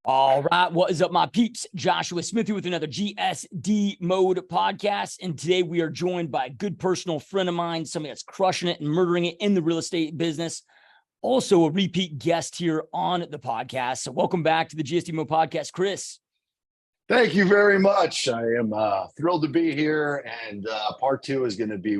All right. What is up, my peeps? Joshua Smithy with another GSD Mode podcast. And today we are joined by a good personal friend of mine, somebody that's crushing it and murdering it in the real estate business. Also a repeat guest here on the podcast. So welcome back to the GSD Mode podcast, Chris. Thank you very much. I am thrilled to be here. And part two is going to be,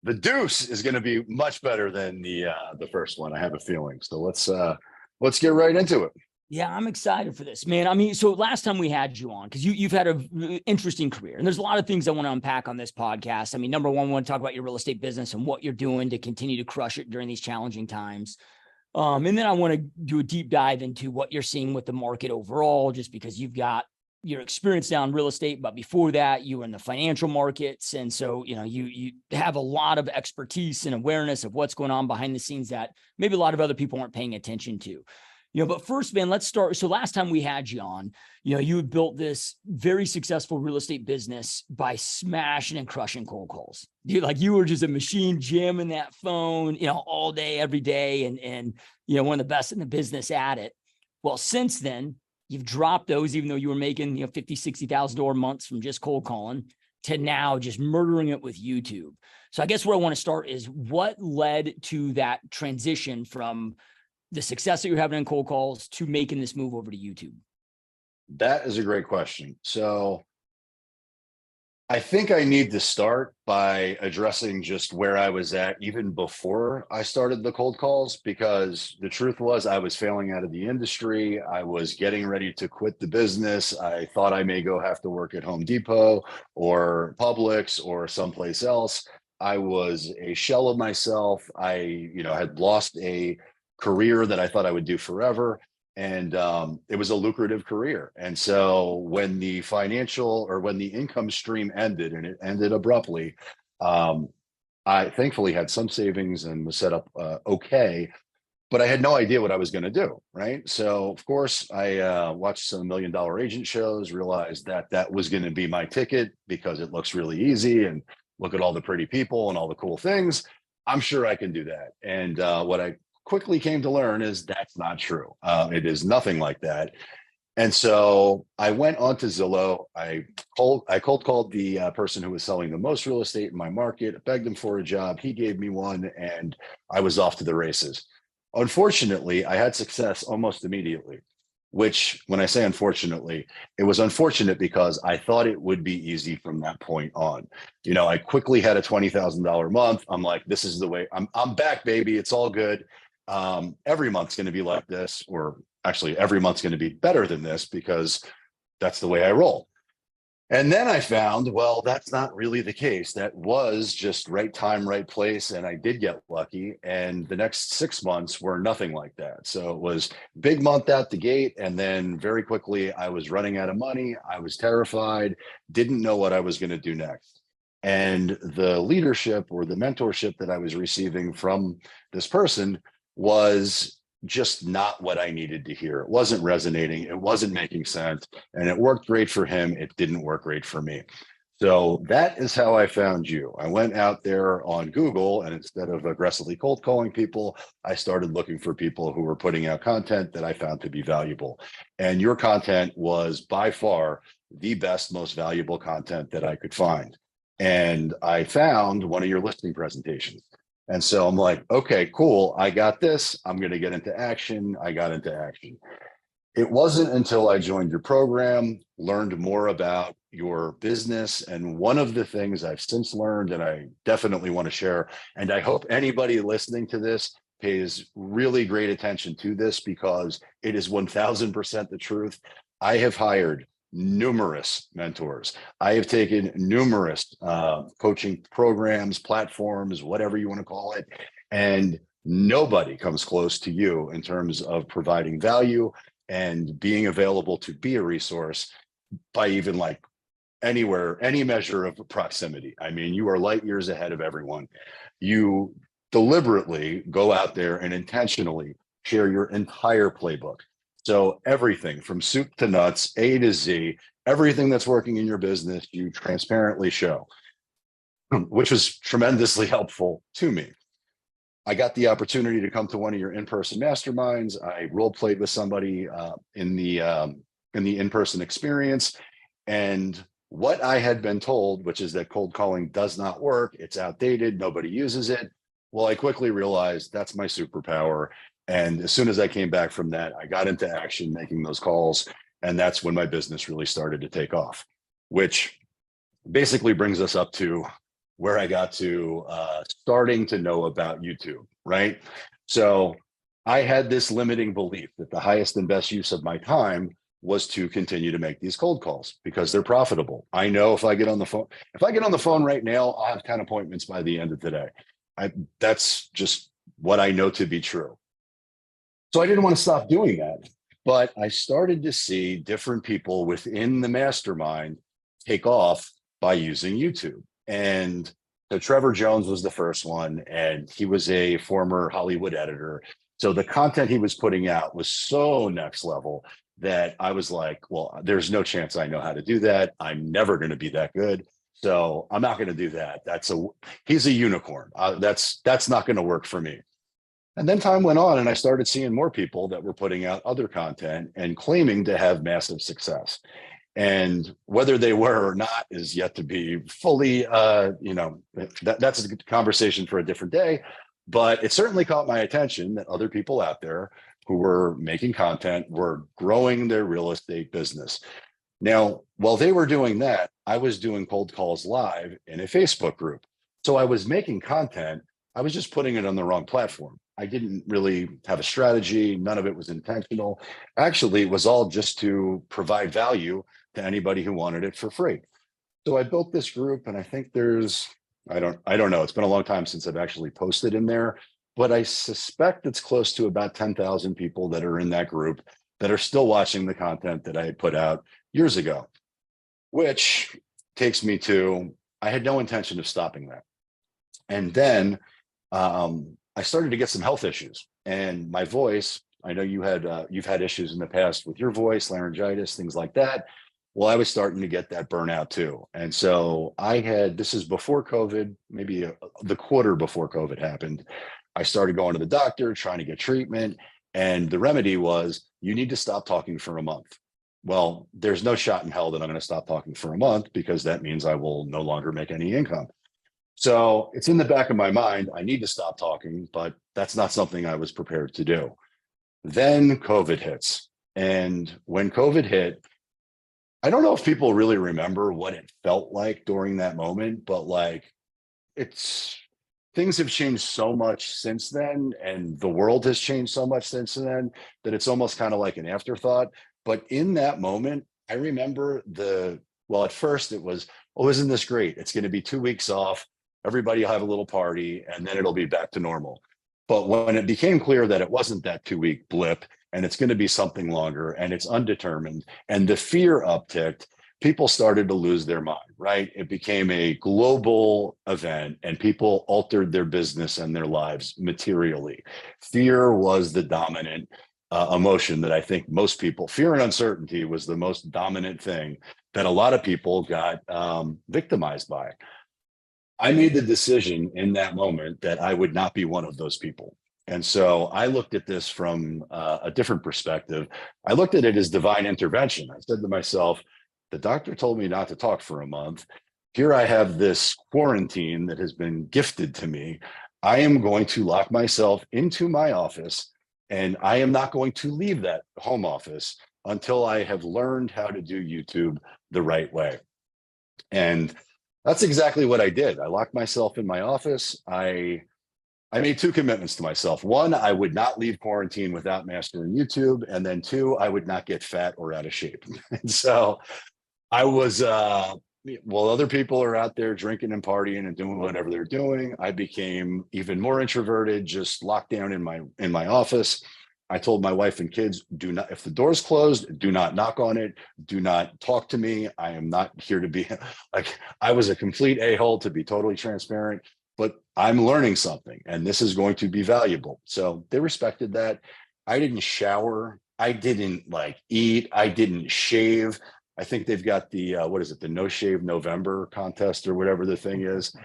the deuce is going to be much better than the first one. I have a feeling. So let's get right into it. Yeah, I'm excited for this, man. I mean, so last time we had you on, because you've had an interesting career, and there's a lot of things I want to unpack on this podcast. I mean, number one, I want to talk about your real estate business and what you're doing to continue to crush it during these challenging times. And then I want to do a deep dive into what you're seeing with the market overall, just because you've got your experience now in real estate, but before that, you were in the financial markets. And so, you have a lot of expertise and awareness of what's going on behind the scenes that maybe a lot of other people aren't paying attention to. But first, man, let's start. So last time we had you on, you had built this very successful real estate business by smashing and crushing cold calls. You were just a machine jamming that phone, all day, every day. And one of the best in the business at it. Well, since then, you've dropped those, even though you were making, $50,000, $60,000 months from just cold calling to now just murdering it with YouTube. So I guess where I want to start is what led to that transition from the success that you're having in cold calls to making this move over to YouTube? That is a great question. So I think I need to start by addressing just where I was at even before I started the cold calls, because the truth was I was failing out of the industry. I was getting ready to quit the business. I thought I may go have to work at Home Depot or Publix or someplace else. I was a shell of myself. I, had lost a career that I thought I would do forever. And it was a lucrative career. And so when the income stream ended, and it ended abruptly, I thankfully had some savings and was set up okay, but I had no idea what I was going to do. Right. So of course I watched some $1 Million Agent shows, realized that was going to be my ticket because it looks really easy and look at all the pretty people and all the cool things. I'm sure I can do that. And what I quickly came to learn is that's not true. It is nothing like that. And so I went onto Zillow. I cold called the person who was selling the most real estate in my market, begged him for a job. He gave me one, and I was off to the races. Unfortunately, I had success almost immediately, which, when I say unfortunately, it was unfortunate because I thought it would be easy from that point on. I quickly had a $20,000 month. I'm like, this is the way. I'm back, baby. It's all good. Every month's going to be like this, or actually every month's going to be better than this, because that's the way I roll. And then I found, well, that's not really the case. That was just right time, right place. And I did get lucky. And the next 6 months were nothing like that. So it was big month out the gate. And then very quickly I was running out of money. I was terrified, didn't know what I was going to do next. And the leadership or the mentorship that I was receiving from this person was just not what I needed to hear. It wasn't resonating. It wasn't making sense. And it worked great for him. It didn't work great for me. So that is how I found you. I went out there on Google, and instead of aggressively cold calling people, I started looking for people who were putting out content that I found to be valuable. And your content was by far the best, most valuable content that I could find. And I found one of your listing presentations. And so I'm like, okay, cool. I got this. I'm going to get into action. I got into action. It wasn't until I joined your program, learned more about your business. And one of the things I've since learned, and I definitely want to share, and I hope anybody listening to this pays really great attention to this, because it is 1000% the truth. I have hired numerous mentors. I have taken numerous coaching programs, platforms, whatever you want to call it, and nobody comes close to you in terms of providing value and being available to be a resource by even like anywhere, any measure of proximity. I mean, you are light years ahead of everyone. You deliberately go out there and intentionally share your entire playbook. So everything from soup to nuts, A to Z, everything that's working in your business, you transparently show, which was tremendously helpful to me. I got the opportunity to come to one of your in-person masterminds. I role played with somebody in the in-person experience, and what I had been told, which is that cold calling does not work, it's outdated, nobody uses it. Well, I quickly realized that's my superpower. And as soon as I came back from that, I got into action making those calls. And that's when my business really started to take off, which basically brings us up to where I got to starting to know about YouTube, right? So I had this limiting belief that the highest and best use of my time was to continue to make these cold calls because they're profitable. I know if I get on the phone right now, I'll have 10 appointments by the end of today. That's just what I know to be true. So I didn't want to stop doing that, but I started to see different people within the mastermind take off by using YouTube. And so Trevor Jones was the first one, and he was a former Hollywood editor. So the content he was putting out was so next level that I was like, well, there's no chance I know how to do that. I'm never going to be that good. So I'm not going to do that. He's a unicorn. That's not going to work for me. And then time went on and I started seeing more people that were putting out other content and claiming to have massive success. And whether they were or not is yet to be fully, that's a conversation for a different day. But it certainly caught my attention that other people out there who were making content were growing their real estate business. Now, while they were doing that, I was doing cold calls live in a Facebook group. So I was making content. I was just putting it on the wrong platform. I didn't really have a strategy. None of it was intentional. Actually, it was all just to provide value to anybody who wanted it for free. So I built this group, and I think I don't know. It's been a long time since I've actually posted in there, but I suspect it's close to about 10,000 people that are in that group that are still watching the content that I had put out years ago, which takes me to, I had no intention of stopping that. And then I started to get some health issues, and my voice, I know you've had issues in the past with your voice, laryngitis, things like that. Well, I was starting to get that burnout too. And so this is before COVID, maybe the quarter before COVID happened. I started going to the doctor, trying to get treatment. And the remedy was, you need to stop talking for a month. Well, there's no shot in hell that I'm going to stop talking for a month, because that means I will no longer make any income. So it's in the back of my mind, I need to stop talking, but that's not something I was prepared to do. Then COVID hits. And when COVID hit, I don't know if people really remember what it felt like during that moment, but things have changed so much since then, and the world has changed so much since then, that it's almost kind of like an afterthought. But in that moment, I remember at first it was, oh, isn't this great? It's going to be 2 weeks off. Everybody will have a little party, and then it'll be back to normal. But when it became clear that it wasn't that 2-week blip, and it's going to be something longer, and it's undetermined, and the fear upticked, people started to lose their mind, right? It became a global event, and people altered their business and their lives materially. Fear was the dominant emotion that I think most people, fear and uncertainty was the most dominant thing that a lot of people got victimized by. I made the decision in that moment that I would not be one of those people. And so I looked at this from a different perspective. I looked at it as divine intervention. I said to myself, the doctor told me not to talk for a month. Here I have this quarantine that has been gifted to me. I am going to lock myself into my office, and I am not going to leave that home office until I have learned how to do YouTube the right way. And that's exactly what I did. I locked myself in my office. I made 2 commitments to myself. 1, I would not leave quarantine without mastering YouTube. And then 2, I would not get fat or out of shape. And so I was, while other people are out there drinking and partying and doing whatever they're doing, I became even more introverted, just locked down in my office. I told my wife and kids, do not, if the door's closed, do not knock on it. Do not talk to me. I am not here to be I was a complete a-hole, to be totally transparent, but I'm learning something, and this is going to be valuable. So they respected that. I didn't shower. I didn't eat. I didn't shave. I think they've got the, the No Shave November contest or whatever the thing is.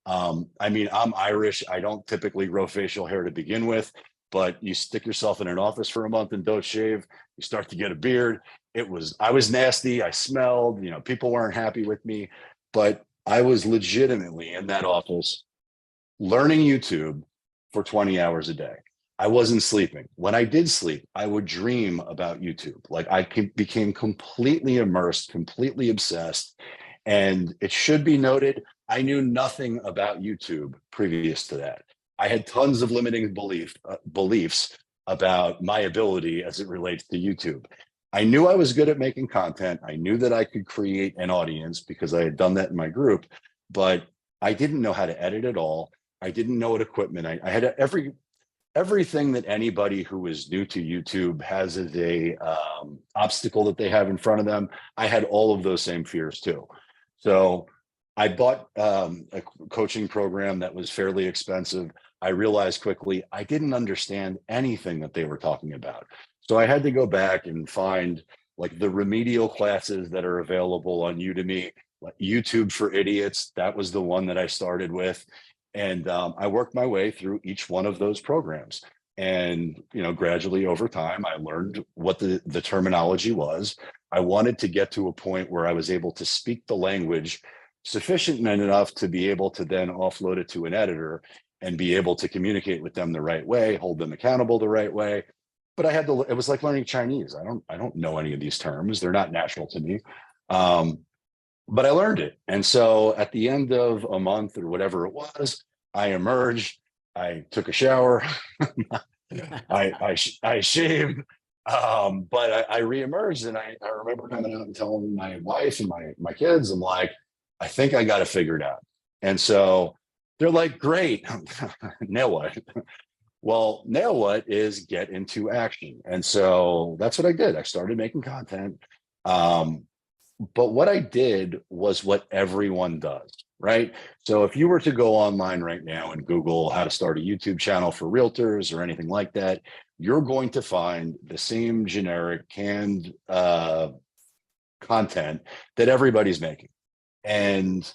I mean, I'm Irish. I don't typically grow facial hair to begin with, but you stick yourself in an office for a month and don't shave, you start to get a beard. I was nasty. I smelled, people weren't happy with me, but I was legitimately in that office learning YouTube for 20 hours a day. I wasn't sleeping. When I did sleep, I would dream about YouTube. Like became completely immersed, completely obsessed. And it should be noted, I knew nothing about YouTube previous to that. I had tons of limiting beliefs about my ability as it relates to YouTube. I knew I was good at making content. I knew that I could create an audience because I had done that in my group, but I didn't know how to edit at all. I didn't know what equipment. I had everything that anybody who is new to YouTube has as a obstacle that they have in front of them. I had all of those same fears too. So I bought a coaching program that was fairly expensive. I realized quickly I didn't understand anything that they were talking about. So I had to go back and find like the remedial classes that are available on Udemy, like YouTube for Idiots. That was the one that I started with. And I worked my way through each one of those programs. And, gradually over time, I learned what the terminology was. I wanted to get to a point where I was able to speak the language sufficient enough to be able to then offload it to an editor and be able to communicate with them the right way, hold them accountable the right way. But it was like learning Chinese. I don't know any of these terms. They're not natural to me. But I learned it. And so at the end of a month or whatever it was, I emerged, I took a shower, I shaved, but I reemerged, and I remember coming out and telling my wife and my kids, I'm like, I think I got it figured out. And so they're like, great, now what? Well, now what is get into action. And so that's what I did. I started making content. But what I did was what everyone does, right? So if you were to go online right now and Google how to start a YouTube channel for realtors or anything like that, you're going to find the same generic canned content that everybody's making. And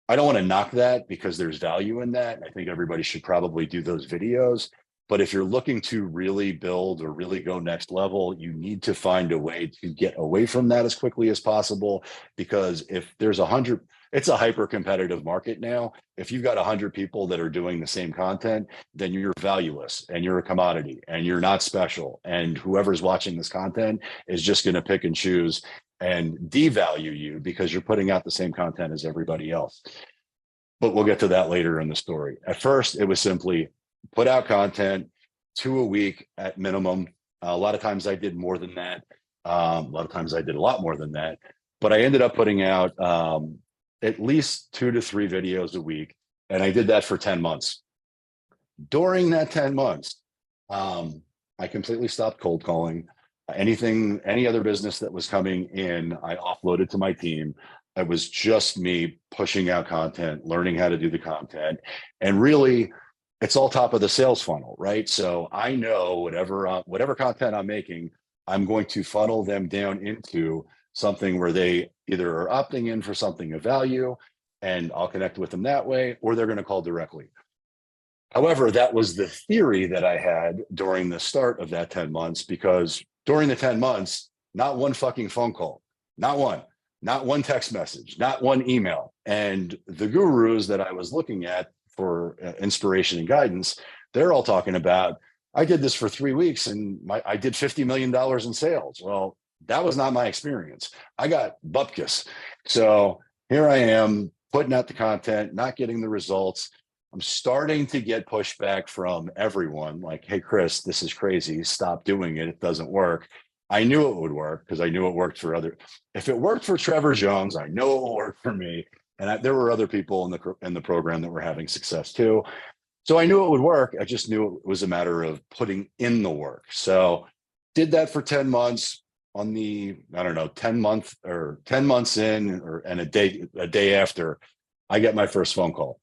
I don't want to knock that because there's value in that. I think everybody should probably do those videos. But if you're looking to really build or really go next level, you need to find a way to get away from that as quickly as possible. Because if there's 100, it's a hyper competitive market now. If you've got 100 people that are doing the same content, then you're valueless and you're a commodity and you're not special. And whoever's watching this content is just going to pick and choose and devalue you because you're putting out the same content as everybody else. But we'll get to that later in the story. At first, it was simply put out content 2 a week at minimum. A lot of times I did more than that. A lot of times I did a lot more than that. But I ended up putting out at least 2 to 3 videos a week. And I did that for 10 months. During that 10 months, I completely stopped cold calling. Any other business that was coming in, I offloaded to my team. It was just me pushing out content, learning how to do the content. And really, it's all top of the sales funnel, right? So I know whatever content I'm making, I'm going to funnel them down into something where they either are opting in for something of value and I'll connect with them that way, or they're going to call directly. However, that was the theory that I had during the start of that 10 months, because during the 10 months, not one fucking phone call, not one text message, not one email. And the gurus that I was looking at for inspiration and guidance, they're all talking about, I did this for 3 weeks and I did $50 million in sales. Well, that was not my experience. I got bupkis. So here I am putting out the content, not getting the results. I'm starting to get pushback from everyone like, hey, Chris, this is crazy. Stop doing it. It doesn't work. I knew it would work because I knew it worked for if it worked for Trevor Jones, I know it will work for me. And there were other people in the program that were having success too. So I knew it would work. I just knew it was a matter of putting in the work. So did that for 10 months on the, 10 months in and a day after, I get my first phone call.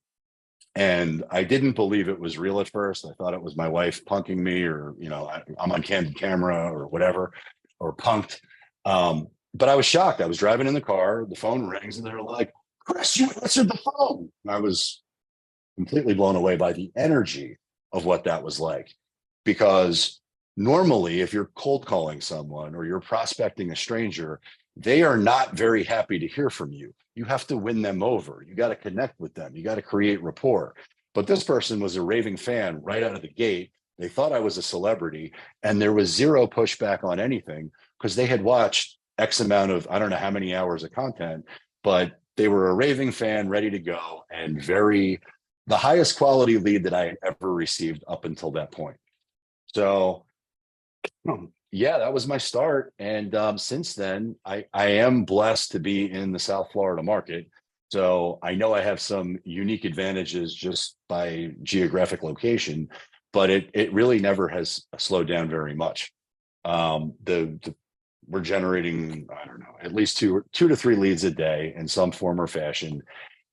And I didn't believe it was real at first. I thought it was my wife punking me, or, I'm on candid camera or whatever, or punked. But I was shocked. I was driving in the car, the phone rings, and they're like, Chris, you answered the phone. And I was completely blown away by the energy of what that was like. Because normally, if you're cold calling someone or you're prospecting a stranger, they are not very happy to hear from you. You have to win them over. You got to connect with them. You got to create rapport. But this person was a raving fan right out of the gate. They thought I was a celebrity, and there was zero pushback on anything because they had watched X amount of, I don't know how many hours of content, but they were a raving fan, ready to go, and the highest quality lead that I had ever received up until that point. So yeah, that was my start. And since then, I am blessed to be in the South Florida market. So I know I have some unique advantages just by geographic location, but it really never has slowed down very much. We're generating, I don't know, at least two to three leads a day in some form or fashion.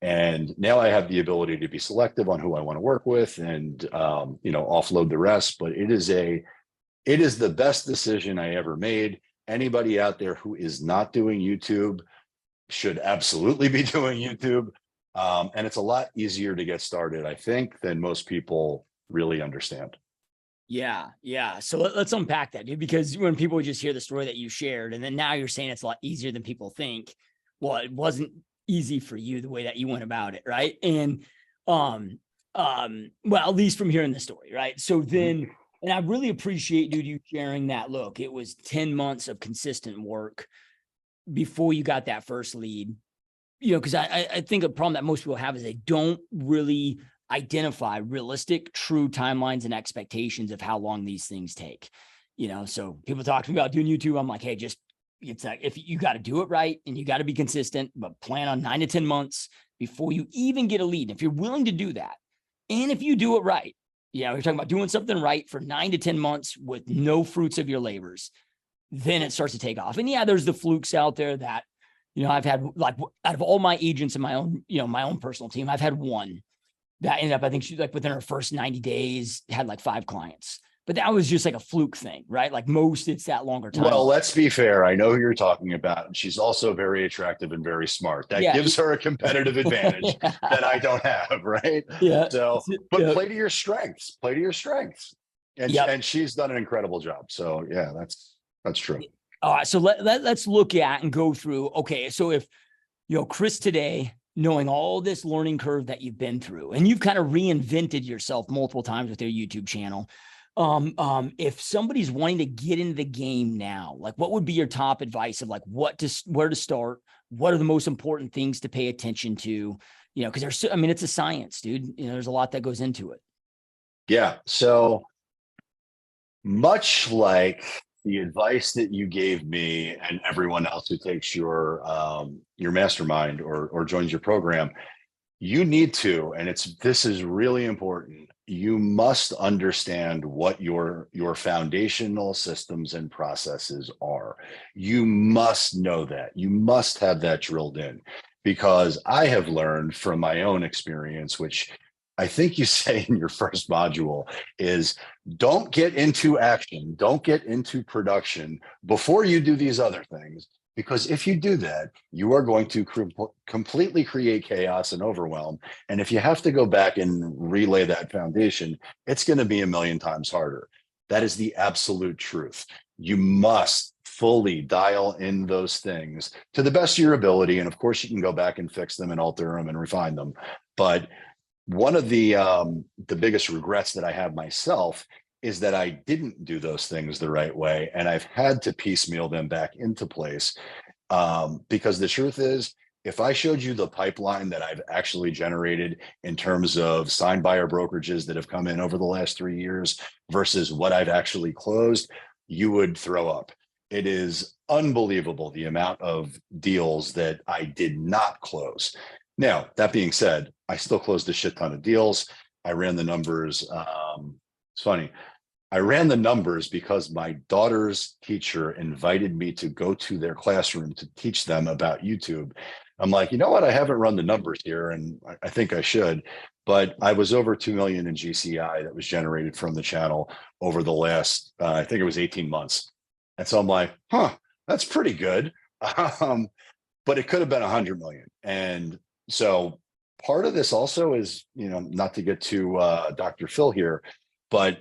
And now I have the ability to be selective on who I want to work with and offload the rest. But it is the best decision I ever made. Anybody out there who is not doing YouTube should absolutely be doing YouTube. And it's a lot easier to get started, I think, than most people really understand. Yeah. Yeah. So let's unpack that, dude, because when people just hear the story that you shared, and then now you're saying it's a lot easier than people think. Well, it wasn't easy for you the way that you went about it. Right. And, well, at least from hearing the story. Right. So then, and I really appreciate, dude, you sharing that. Look, it was 10 months of consistent work before you got that first lead, because I think a problem that most people have is they don't really identify realistic, true timelines and expectations of how long these things take. So people talk to me about doing YouTube. I'm like, hey, it's like, if you got to do it right and you got to be consistent, but plan on 9 to 10 months before you even get a lead. If you're willing to do that, and if you do it right, you're talking about doing something right for 9 to 10 months with no fruits of your labors, then it starts to take off. And yeah, there's the flukes out there that, I've had, like, out of all my agents in my own personal team, I've had one that ended up, I think she's like within her first 90 days had like 5 clients, but that was just like a fluke thing, right? Like most, it's that longer time. Well, let's be fair. I know who you're talking about. She's also very attractive and very smart. That gives her a competitive advantage that I don't have, right? Yeah. So, but play to your strengths. Play to your strengths. And she's done an incredible job. So yeah, that's true. All right. So let's look at and go through. Okay. So if, Chris today, knowing all this learning curve that you've been through, and you've kind of reinvented yourself multiple times with your YouTube channel. If somebody's wanting to get into the game now, like what would be your top advice of like where to start? What are the most important things to pay attention to? Because it's a science, dude. There's a lot that goes into it. Yeah. So much like the advice that you gave me and everyone else who takes your mastermind or joins your program, you need to, and this is really important. You must understand what your foundational systems and processes are. You must know that. You must have that drilled in, because I have learned from my own experience, which I think you say in your first module, is don't get into action, don't get into production before you do these other things. Because if you do that, you are going to completely create chaos and overwhelm. And if you have to go back and relay that foundation, it's going to be a million times harder. That is the absolute truth. You must fully dial in those things to the best of your ability. And of course, you can go back and fix them and alter them and refine them. But one of the biggest regrets that I have myself is that I didn't do those things the right way. And I've had to piecemeal them back into place. Because the truth is, if I showed you the pipeline that I've actually generated in terms of signed buyer brokerages that have come in over the last 3 years versus what I've actually closed, you would throw up. It is unbelievable the amount of deals that I did not close. Now, that being said, I still closed a shit ton of deals. I ran the numbers. It's funny. I ran the numbers because my daughter's teacher invited me to go to their classroom to teach them about YouTube. I'm like, you know what? I haven't run the numbers here, and I think I should. But I was over 2 million in GCI that was generated from the channel over the last, I think it was 18 months. And so I'm like, that's pretty good. But it could have been 100 million. And so part of this also is, not to get to Dr. Phil here, but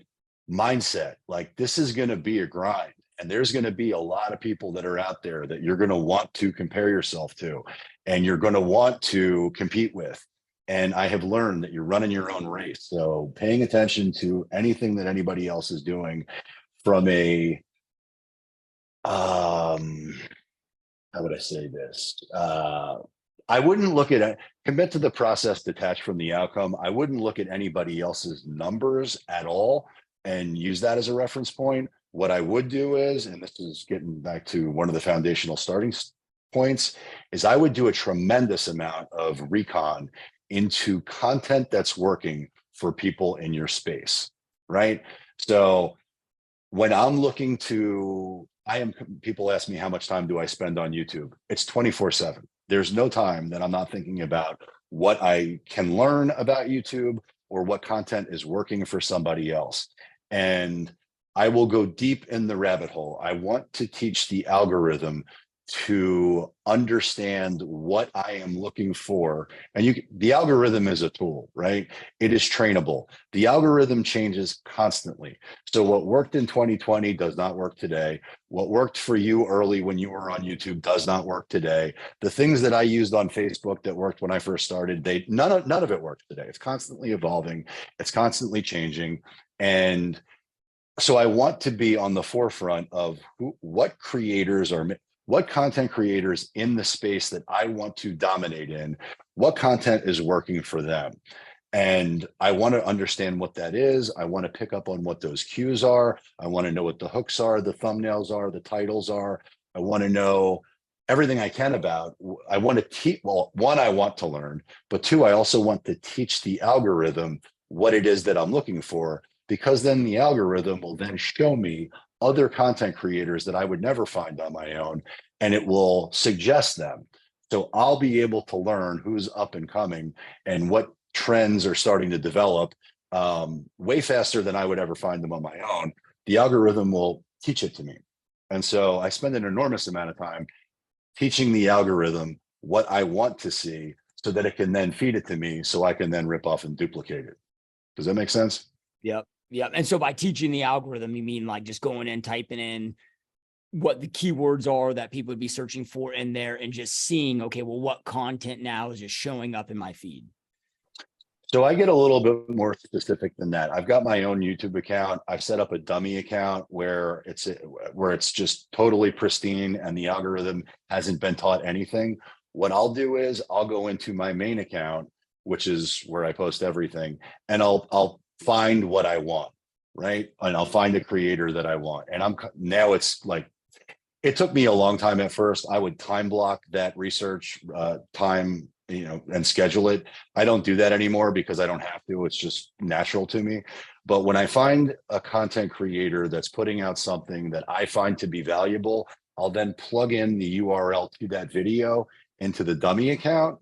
mindset. Like, this is going to be a grind. And there's going to be a lot of people that are out there that you're going to want to compare yourself to, and you're going to want to compete with. And I have learned that you're running your own race. So paying attention to anything that anybody else is doing from a, how would I say this? I wouldn't look at it, commit to the process detached from the outcome. I wouldn't look at anybody else's numbers at all and use that as a reference point. What I would do is, and this is getting back to one of the foundational starting points, is I would do a tremendous amount of recon into content that's working for people in your space, right? So when I'm looking to, people ask me how much time do I spend on YouTube? It's 24/7. There's no time that I'm not thinking about what I can learn about YouTube or what content is working for somebody else. And I will go deep in the rabbit hole. I want to teach the algorithm to understand what I am looking for. And the algorithm is a tool, right? It is trainable. The algorithm changes constantly. So what worked in 2020 does not work today. What worked for you early when you were on YouTube does not work today. The things that I used on Facebook that worked when I first started, none of it works today. It's constantly evolving. It's constantly changing. And so I want to be on the forefront of what content creators in the space that I want to dominate in, what content is working for them. And I want to understand what that is. I want to pick up on what those cues are. I want to know what the hooks are, the thumbnails are, the titles are. I want to know everything I can about. I want to teach, well, one, I want to learn, but two, I also want to teach the algorithm what it is that I'm looking for, because then the algorithm will then show me other content creators that I would never find on my own, and it will suggest them. So I'll be able to learn who's up and coming and what trends are starting to develop way faster than I would ever find them on my own. The algorithm will teach it to me. And so I spend an enormous amount of time teaching the algorithm what I want to see so that it can then feed it to me so I can then rip off and duplicate it. Does that make sense? Yep. Yep. And so by teaching the algorithm, you mean like just going in, typing in what the keywords are that people would be searching for in there and just seeing, okay, well, what content now is just showing up in my feed? So I get a little bit more specific than that. I've got my own YouTube account. I've set up a dummy account where it's just totally pristine and the algorithm hasn't been taught anything. What I'll do is I'll go into my main account, which is where I post everything, and I'll find what I want, right? And I'll find a creator that I want. And now it's like, it took me a long time at first. I would time block that research time, and schedule it. I don't do that anymore because I don't have to. It's just natural to me. But when I find a content creator that's putting out something that I find to be valuable, I'll then plug in the URL to that video into the dummy account,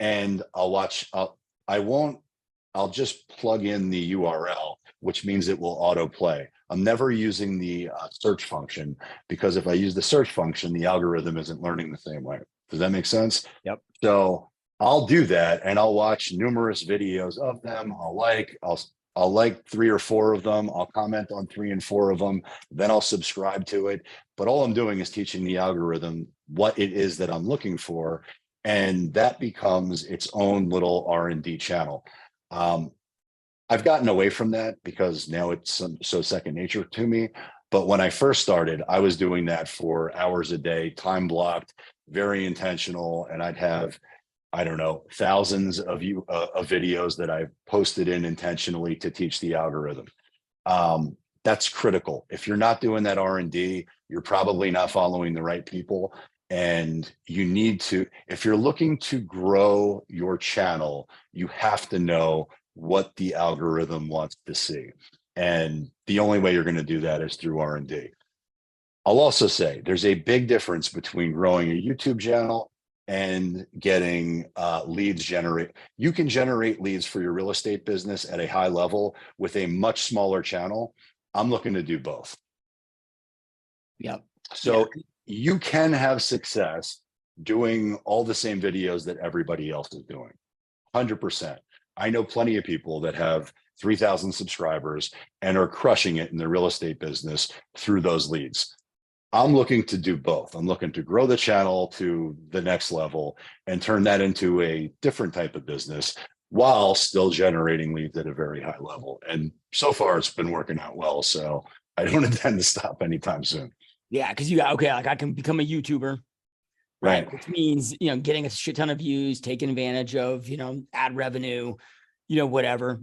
and I'll watch. I'll just plug in the URL, which means it will autoplay. I'm never using the search function, because if I use the search function, the algorithm isn't learning the same way. Does that make sense? Yep. So I'll do that, and I'll watch numerous videos of them. I'll like 3 or 4 of them. I'll comment on 3 and 4 of them. Then I'll subscribe to it. But all I'm doing is teaching the algorithm what it is that I'm looking for, and that becomes its own little R&D channel. I've gotten away from that because now it's so second nature to me. But when I first started, I was doing that for hours a day, time blocked, very intentional. And I'd have, I don't know, thousands of videos that I've posted in intentionally to teach the algorithm. That's critical. If you're not doing that R&D, you're probably not following the right people. And you need to, if you're looking to grow your channel, you have to know what the algorithm wants to see. And the only way you're going to do that is through R&D. I'll also say there's a big difference between growing a YouTube channel and getting leads generate. You can generate leads for your real estate business at a high level with a much smaller channel. I'm looking to do both. Yep. So you can have success doing all the same videos that everybody else is doing. 100%. I know plenty of people that have 3,000 subscribers and are crushing it in the real estate business through those leads. I'm looking to do both. I'm looking to grow the channel to the next level and turn that into a different type of business while still generating leads at a very high level. And so far it's been working out well. So I don't intend to stop anytime soon. Yeah. Cause you got, okay, like I can become a YouTuber, right? Which means, getting a shit ton of views, taking advantage of, ad revenue, whatever,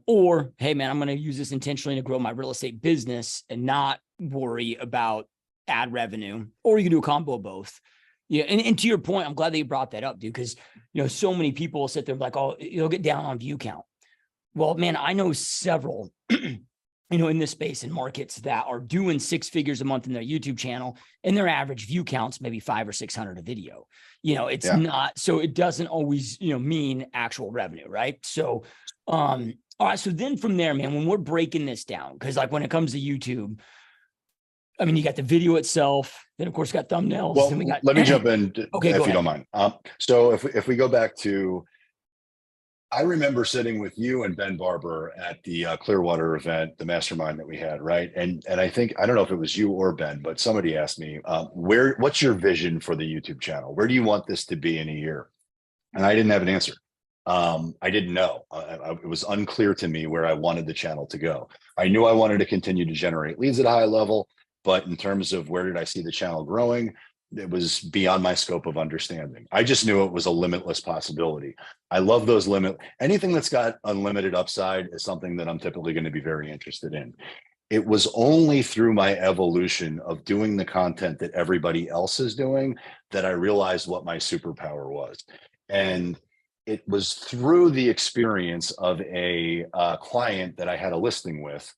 or, hey man, I'm going to use this intentionally to grow my real estate business and not worry about ad revenue, or you can do a combo of both. Yeah. And to your point, I'm glad that you brought that up, dude, because, so many people sit there like, oh, you'll get down on view count. Well, man, I know several, in this space and markets that are doing 6 figures a month in their YouTube channel, and their average view counts maybe 500 or 600 a video. It's not, so it doesn't always, mean actual revenue, right? So, all right. So then from there, man, when we're breaking this down, because like when it comes to YouTube, I mean, you got the video itself, then of course got thumbnails. Well, then we got, let me jump in okay, if you don't mind. So if we go back to, I remember sitting with you and Ben Barber at the Clearwater event, the mastermind that we had, right? And I think, I don't know if it was you or Ben, but somebody asked me, what's your vision for the YouTube channel? Where do you want this to be in a year? And I didn't have an answer. I didn't know. It was unclear to me where I wanted the channel to go. I knew I wanted to continue to generate leads at a high level, but in terms of where did I see the channel growing, it was beyond my scope of understanding. I just knew it was a limitless possibility. I love those anything that's got unlimited upside is something that I'm typically going to be very interested in. It was only through my evolution of doing the content that everybody else is doing that I realized what my superpower was. And it was through the experience of a client that I had a listing with,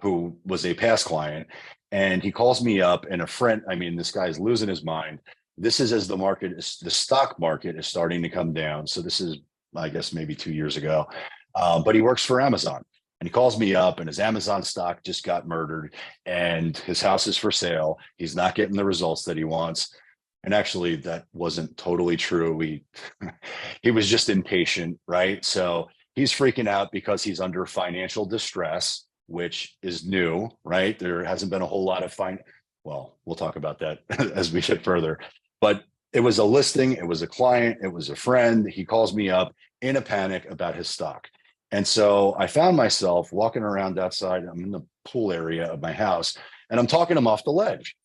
who was a past client. And he calls me up, and a friend, I mean, this guy's losing his mind. This is as the stock market is starting to come down. So this is, I guess, maybe 2 years ago. But he works for Amazon. And he calls me up, and his Amazon stock just got murdered, and his house is for sale. He's not getting the results that he wants. And actually, that wasn't totally true. He was just impatient, right? So he's freaking out because he's under financial distress, which is new, right? There hasn't been a whole lot of well, we'll talk about that as we get further. But it was a listing, it was a client, it was a friend. He calls me up in a panic about his stock. And so I found myself walking around outside. I'm in the pool area of my house, and I'm talking him off the ledge.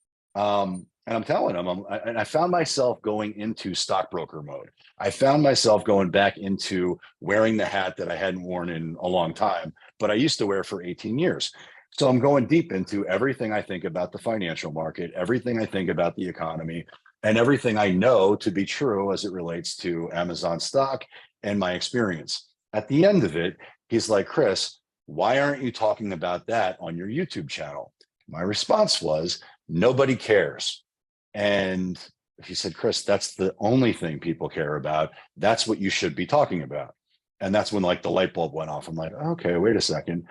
And I'm telling him, and I found myself going into stockbroker mode. I found myself going back into wearing the hat that I hadn't worn in a long time, but I used to wear for 18 years. So I'm going deep into everything I think about the financial market, everything I think about the economy, and everything I know to be true as it relates to Amazon stock and my experience. At the end of it, he's like, Chris, why aren't you talking about that on your YouTube channel? My response was, nobody cares. And he said, Chris, that's the only thing people care about. That's what you should be talking about. And that's when like the light bulb went off. I'm like, okay, wait a second.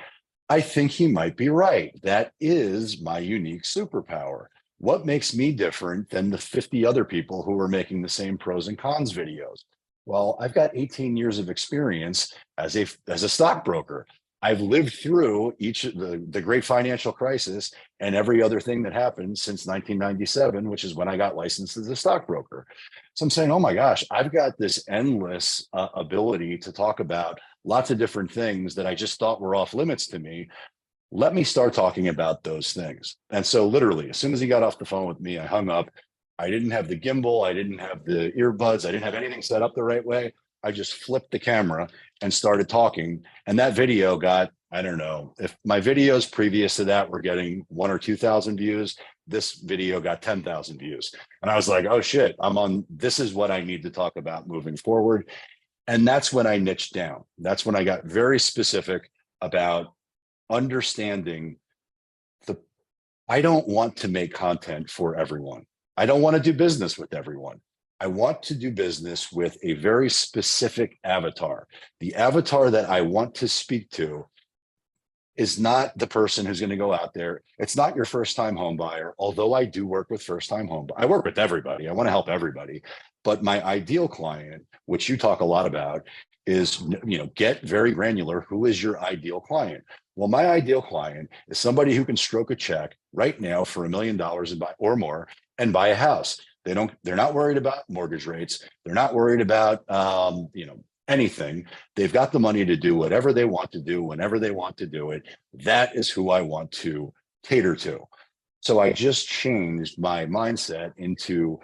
I think he might be right. That is my unique superpower. What makes me different than the 50 other people who are making the same pros and cons videos? Well, I've got 18 years of experience as a stockbroker. I've lived through each of the great financial crisis and every other thing that happened since 1997, which is when I got licensed as a stockbroker. So I'm saying, oh my gosh, I've got this endless ability to talk about lots of different things that I just thought were off limits to me. Let me start talking about those things. And so literally, as soon as he got off the phone with me, I hung up. I didn't have the gimbal. I didn't have the earbuds. I didn't have anything set up the right way. I just flipped the camera and started talking. And that video got, I don't know, if my videos previous to that were getting 1,000 or 2,000 views, this video got 10,000 views. And I was like, oh shit, this is what I need to talk about moving forward. And that's when I niched down. That's when I got very specific about understanding I don't want to make content for everyone. I don't want to do business with everyone. I want to do business with a very specific avatar. The avatar that I want to speak to is not the person who's going to go out there. It's not your first time home buyer, although I do work with first time home. I work with everybody. I want to help everybody. But my ideal client, which you talk a lot about, is, get very granular. Who is your ideal client? Well, my ideal client is somebody who can stroke a check right now for $1 million and buy, or more, and buy a house. They're not worried about mortgage rates. They're not worried about, anything. They've got the money to do whatever they want to do, whenever they want to do it. That is who I want to cater to. So I just changed my mindset into,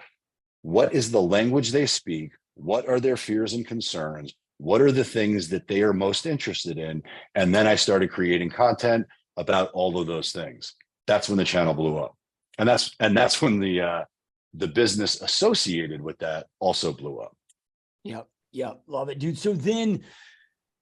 what is the language they speak? What are their fears and concerns? What are the things that they are most interested in? And then I started creating content about all of those things. That's when the channel blew up. And that's when the business associated with that also blew up. Yep. Yeah, love it, dude. So then,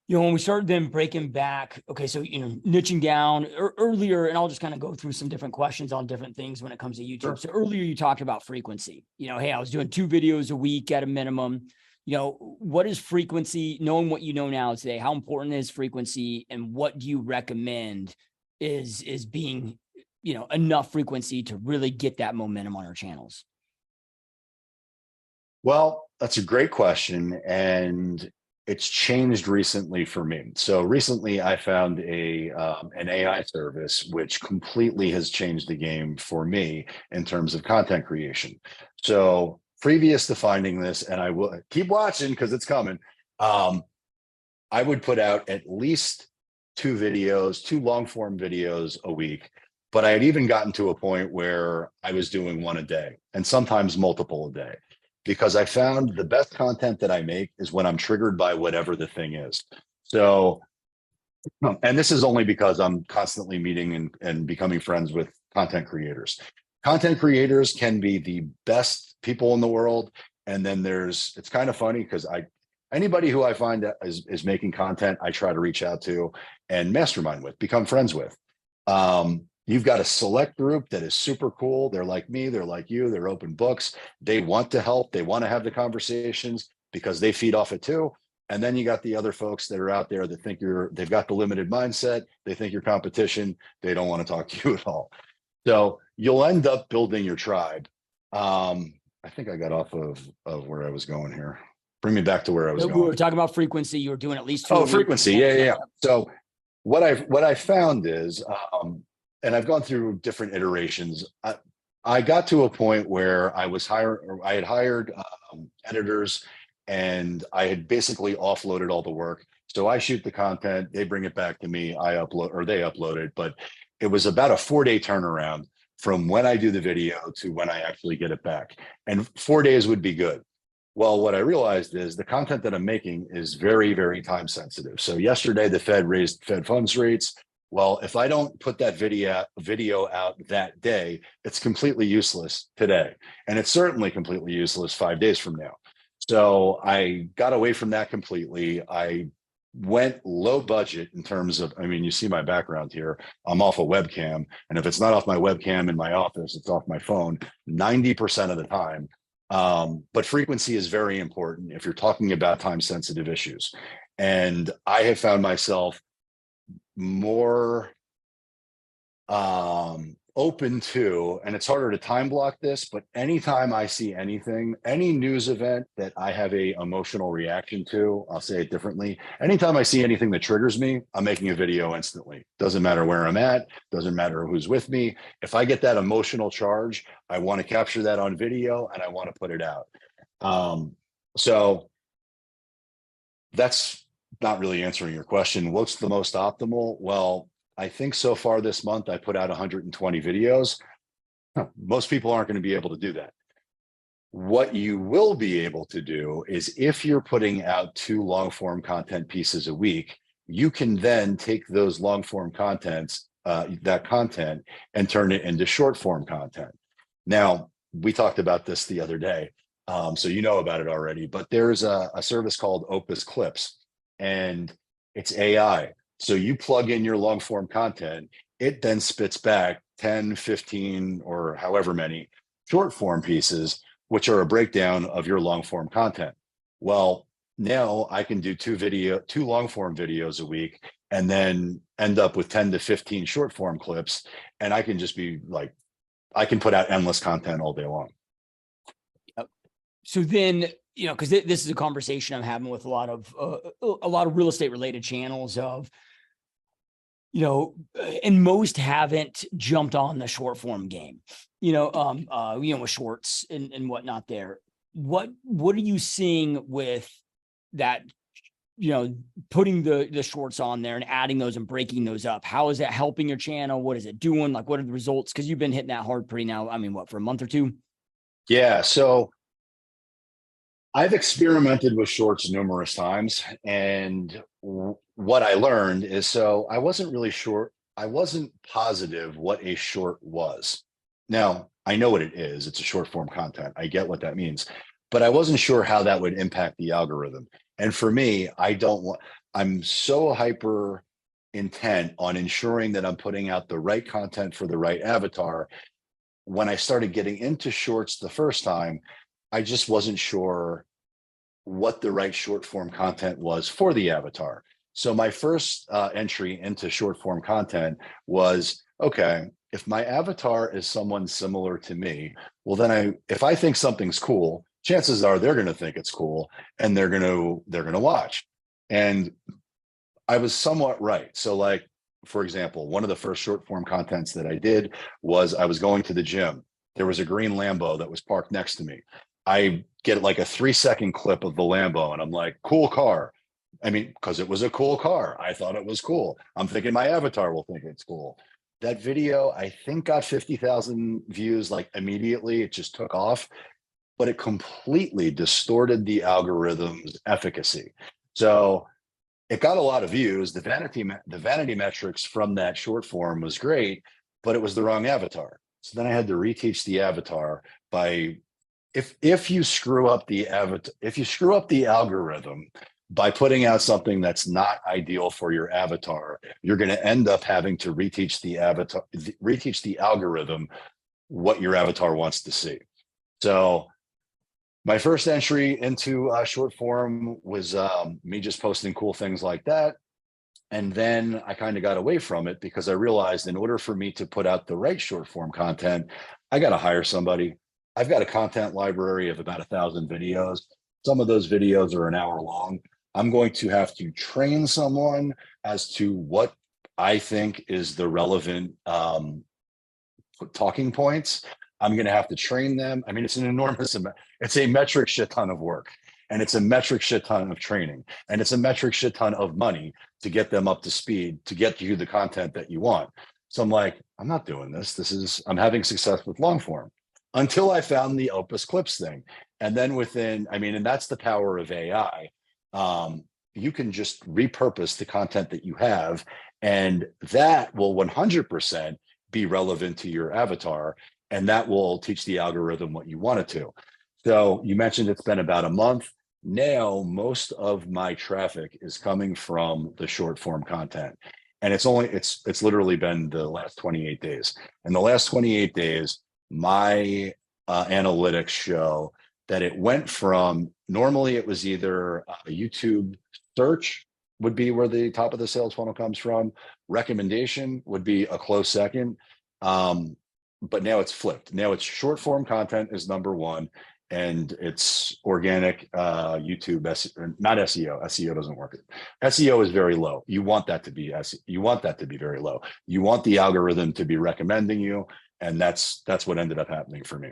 when we started then breaking back, okay, so, niching down earlier, and I'll just kind of go through some different questions on different things when it comes to YouTube. Sure. So earlier you talked about frequency, hey, I was doing 2 videos a week at a minimum. What is frequency? Knowing what you know now today, how important is frequency, and what do you recommend is being, enough frequency to really get that momentum on our channels? Well, that's a great question, and it's changed recently for me. So recently I found an AI service which completely has changed the game for me in terms of content creation. So previous to finding this, and I will keep watching because it's coming, I would put out at least 2 long form videos a week. But I had even gotten to a point where I was doing 1 a day, and sometimes multiple a day, because I found the best content that I make is when I'm triggered by whatever the thing is. So, and this is only because I'm constantly meeting and becoming friends with content creators. Content creators can be the best people in the world. And then it's kind of funny because anybody who I find that is making content, I try to reach out to and mastermind with, become friends with. You've got a select group that is super cool. They're like me, they're like you, they're open books. They want to help. They want to have the conversations because they feed off it too. And then you got the other folks that are out there that think they've got the limited mindset. They think you're competition. They don't want to talk to you at all. So you'll end up building your tribe. I think I got off of where I was going here. Bring me back to where I was going. We were talking about frequency. You were doing at least 2. Oh, frequency. Yeah. So what I found is, and I've gone through different iterations. I got to a point where I had hired editors, and I had basically offloaded all the work. So I shoot the content, they bring it back to me, they upload it. But it was about a 4-day turnaround from when I do the video to when I actually get it back. And 4 days would be good. Well, what I realized is the content that I'm making is very, very time sensitive. So yesterday, the Fed raised Fed funds rates. Well, if I don't put that video out that day, it's completely useless today. And it's certainly completely useless 5 days from now. So I got away from that completely. I went low budget in terms of, you see my background here. I'm off a webcam. And if it's not off my webcam in my office, it's off my phone 90% of the time. But frequency is very important if you're talking about time sensitive issues. And I have found myself more open to, and it's harder to time block this, but anytime I see anything, any news event that I have a emotional reaction to, I'll say it differently. Anytime I see anything that triggers me, I'm making a video instantly. Doesn't matter where I'm at, doesn't matter who's with me. If I get that emotional charge, I want to capture that on video and I want to put it out. So that's not really answering your question. What's the most optimal? Well, I think so far this month, I put out 120 videos. Most people aren't going to be able to do that. What you will be able to do is, if you're putting out 2 long form content pieces a week, you can then take those long form contents, that content, and turn it into short form content. Now, we talked about this the other day, so you know about it already, but there's a service called Opus Clips, and it's AI. So you plug in your long form content, it then spits back 10, 15, or however many short form pieces, which are a breakdown of your long form content. Well, now I can do 2 long form videos a week, and then end up with 10 to 15 short form clips. And I can just be like, I can put out endless content all day long. So then, you know, because this is a conversation I'm having with a lot of real estate related channels of, you know, and most haven't jumped on the short form game, you know, with shorts and whatnot there. What are you seeing with that, you know, putting the shorts on there and adding those and breaking those up? How is that helping your channel? What is it doing? Like, what are the results? Because you've been hitting that hard pretty now. I mean, what, for a month or two? Yeah. So I've experimented with shorts numerous times, and what I learned is, so I wasn't really sure, I wasn't positive what a short was. Now, I know what it is. It's a short form content. I get what that means, but I wasn't sure how that would impact the algorithm. And for me, I'm so hyper intent on ensuring that I'm putting out the right content for the right avatar. When I started getting into shorts the first time, I just wasn't sure what the right short form content was for the avatar. So my first entry into short form content was, okay, if my avatar is someone similar to me, well, then if I think something's cool, chances are they're going to think it's cool, and they're going to watch. And I was somewhat right. So, like, for example, one of the first short form contents that I did was, I was going to the gym. There was a green Lambo that was parked next to me. I get like a 3-second clip of the Lambo, and I'm like, cool car. I mean, because it was a cool car. I thought it was cool. I'm thinking my avatar will think it's cool. That video, I think, got 50,000 views like immediately. It just took off, but it completely distorted the algorithm's efficacy. So it got a lot of views. The vanity metrics from that short form was great, but it was the wrong avatar. So then I had to reteach the avatar by, if you screw up the algorithm by putting out something that's not ideal for your avatar, you're going to end up having to reteach the algorithm what your avatar wants to see. So my first entry into short form was me just posting cool things like that. And then I kind of got away from it because I realized, in order for me to put out the right short form content, I got to hire somebody. I've got a content library of about 1,000 videos. Some of those videos are an hour long. I'm going to have to train someone as to what I think is the relevant talking points. I'm going to have to train them. I mean, it's an enormous amount. It's a metric shit ton of work, and it's a metric shit ton of training, and it's a metric shit ton of money to get them up to speed, to get you the content that you want. So I'm like, I'm not doing this. I'm having success with long form, until I found the Opus Clips thing. And then and that's the power of AI. You can just repurpose the content that you have, and that will 100% be relevant to your avatar, and that will teach the algorithm what you want it to. So you mentioned it's been about a month. Now, most of my traffic is coming from the short form content. And it's literally been the last 28 days. And the last 28 days, my analytics show that it went from, normally it was either a YouTube search would be where the top of the sales funnel comes from. Recommendation would be a close second. But now it's flipped. Now it's short form content is number one, and it's organic YouTube, not SEO. SEO doesn't work. SEO is very low. You want that to be very low. You want the algorithm to be recommending you, and that's what ended up happening for me.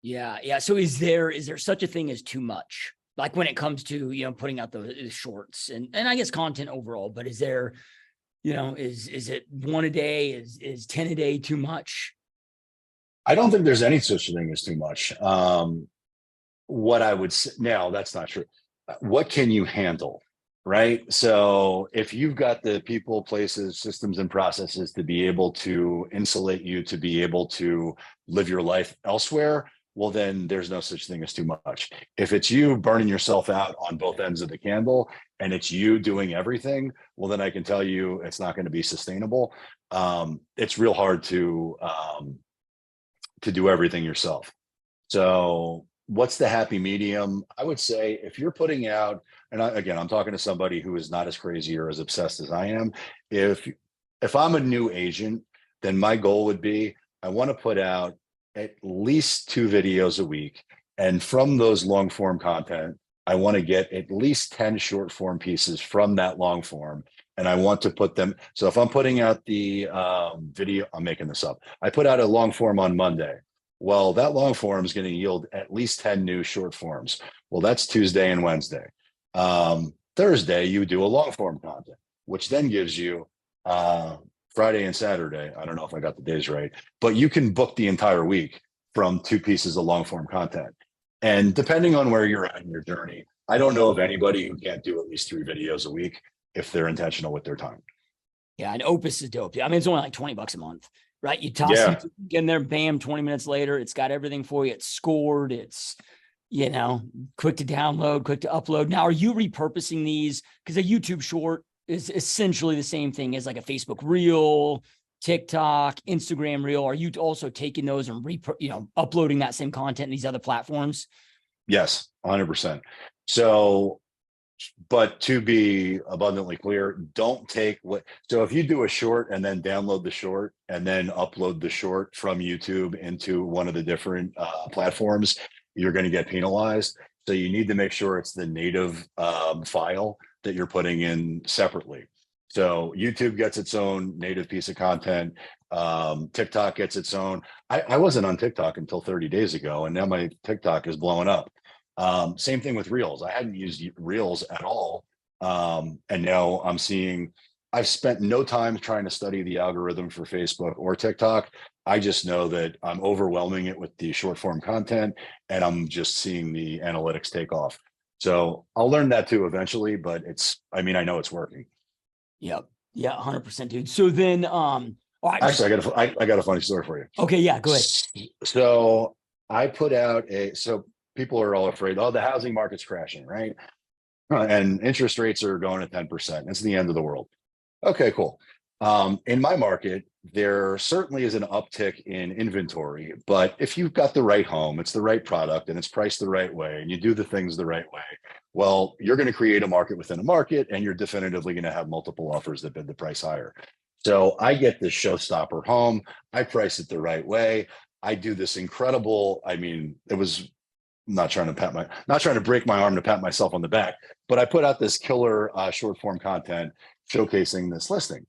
Yeah. So is there such a thing as too much? Like, when it comes to, you know, putting out the shorts and I guess content overall, but is there, you know, is it 1 a day? Is 10 a day too much? I don't think there's any such thing as too much. What I would say, now, that's not true. What can you handle? Right. So if you've got the people, places, systems, and processes to be able to insulate you, to be able to live your life elsewhere, well, then there's no such thing as too much. If it's you burning yourself out on both ends of the candle, and it's you doing everything, well, then I can tell you it's not going to be sustainable. It's real hard to do everything yourself. So what's the happy medium? I would say if you're putting out, and again, I'm talking to somebody who is not as crazy or as obsessed as I am. If I'm a new agent, then my goal would be I want to put out at least 2 videos a week. And from those long form content, I want to get at least 10 short form pieces from that long form. And I want to put them. So if I'm putting out the video, I'm making this up. I put out a long form on Monday. Well, that long form is going to yield at least 10 new short forms. Well, that's Tuesday and Wednesday. Thursday, you do a long form content, which then gives you Friday and Saturday. I don't know if I got the days right, but you can book the entire week from 2 pieces of long form content. And depending on where you're at in your journey, I don't know of anybody who can't do at least 3 videos a week if they're intentional with their time. Yeah, and Opus is dope. I mean, it's only like $20 a month, right? You toss Yeah. it in there, bam, 20 minutes later, it's got everything for you. It's scored. It's, quick to download, quick to upload. Now, are you repurposing these? Because a YouTube short is essentially the same thing as like a Facebook Reel, TikTok, Instagram Reel. Are you also taking those and uploading that same content in these other platforms? Yes, 100%. So, but to be abundantly clear, don't take so if you do a short and then download the short and then upload the short from YouTube into one of the different platforms, you're going to get penalized. So you need to make sure it's the native file that you're putting in separately. So YouTube gets its own native piece of content. TikTok gets its own. I wasn't on TikTok until 30 days ago, and now my TikTok is blowing up. Same thing with Reels. I hadn't used Reels at all. And now I've spent no time trying to study the algorithm for Facebook or TikTok. I just know that I'm overwhelming it with the short form content, and I'm just seeing the analytics take off. So I'll learn that too eventually, but I know it's working. Yep. Yeah, 100%, dude. So then, all right. Actually, I got a funny story for you. Okay, yeah, go ahead. So I put out so people are all afraid, oh, the housing market's crashing, right? And interest rates are going at 10%. It's the end of the world. Okay, cool. In my market, there certainly is an uptick in inventory, but if you've got the right home, it's the right product, and it's priced the right way, and you do the things the right way, well, you're going to create a market within a market, and you're definitively going to have multiple offers that bid the price higher. So I get this showstopper home. I price it the right way. I do this incredible. It was not trying to break my arm to pat myself on the back, but I put out this killer short form content showcasing this listing.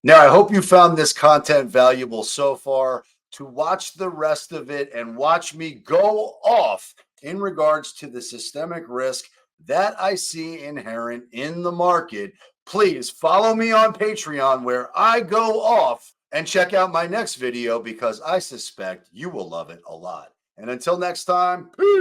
Now, I hope you found this content valuable so far. To watch the rest of it and watch me go off in regards to the systemic risk that I see inherent in the market, please follow me on Patreon, where I go off, and check out my next video because I suspect you will love it a lot. And until next time, peace.